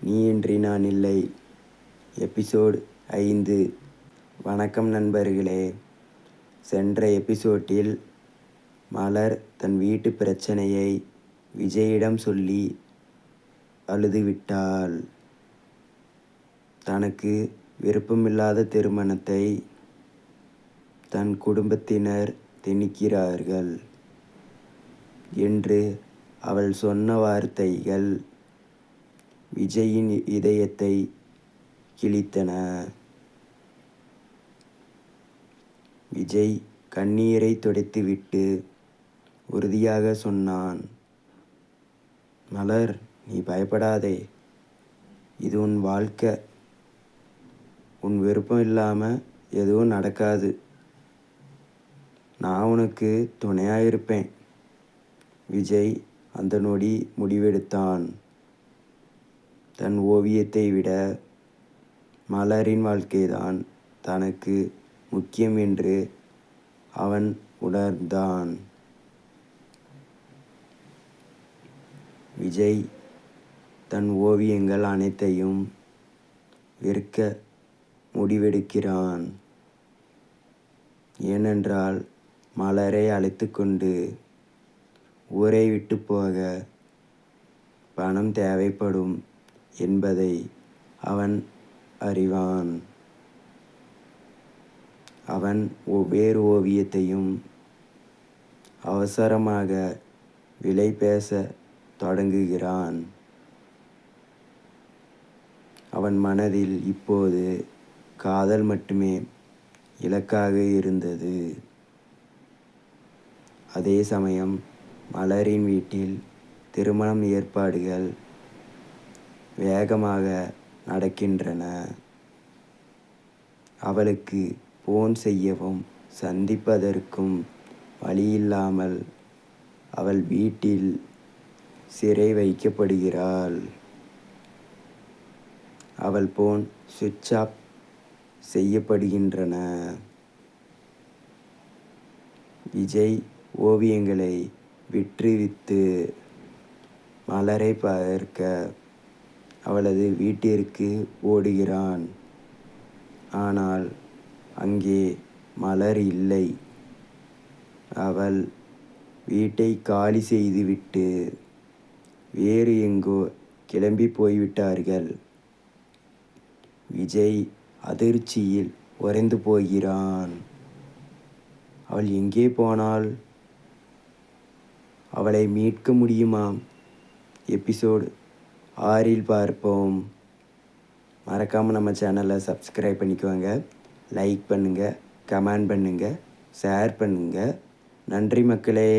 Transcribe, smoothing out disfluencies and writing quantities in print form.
நீ இன்றி நான் இல்லை. எபிசோட் 5. வணக்கம் நண்பர்களே. சென்ற எபிசோட்டில் மலர் தன் வீட்டு பிரச்சனையை விஜயிடம் சொல்லி அழுதுவிட்டாள். தனக்கு விருப்பமில்லாத திருமணத்தை தன் குடும்பத்தினர் திணிக்கிறார்கள் என்று அவள் சொன்ன வார்த்தைகள் விஜயின் இதயத்தை கிழித்தன. விஜய் கண்ணீரை துடைத்துவிட்டு உறுதியாக சொன்னான், மலர், நீ பயப்படாதே. இது உன் வாழ்க்கை. உன் விருப்பம் இல்லாமல் எதுவும் நடக்காது. நான் உனக்கு துணையாக இருப்பேன். விஜய் அந்த நொடி முடிவெடுத்தான். தன் ஓவியத்தை விட மலரின் வாழ்க்கைதான் தனக்கு முக்கியம் என்று அவன் உணர்ந்தான். விஜய் தன் ஓவியங்கள் அனைத்தையும் விற்க முடிவெடுக்கிறான். ஏனென்றால் மலரை அழைத்து கொண்டு ஊரை விட்டு போக பணம் தேவைப்படும் என்பதை அவன் அறிவான். அவன் ஒவ்வொரு ஓவியத்தையும் அவசரமாக விலை பேச தொடங்குகிறான். அவன் மனதில் இப்போது காதல் மட்டுமே இலக்காக இருந்தது. அதே சமயம் மலரின் வீட்டில் திருமணம் ஏற்பாடுகள் வேகமாக நடக்கின்றன. அவளுக்கு போன் செய்யவும் சந்திப்பதற்கும் வழியில்லாமல் அவள் வீட்டில் சிறை வைக்கப்படுகிறாள். அவள் போன் சுவிட்ச் ஆஃப் செய்யப்படுகின்றன. விஜய் ஓவியங்களை விற்று மலரை பார்க்க அவளது வீட்டிற்கு ஓடுகிறான். ஆனால் அங்கே மலர் இல்லை. அவள் வீட்டை காலி செய்துவிட்டு வேறு எங்கோ கிளம்பி போய்விட்டார்கள். விஜய் அதிர்ச்சியில் உறைந்து போகிறான். அவள் எங்கே போனாள்? அவளை மீட்க முடியுமா? எபிசோட் 6 பார்ப்போம். மறக்காமல் நம்ம சேனலை சப்ஸ்கிரைப் பண்ணிக்குவாங்க. லைக் பண்ணுங்கள், கமெண்ட் பண்ணுங்கள், ஷேர் பண்ணுங்கள். நன்றி மக்களே.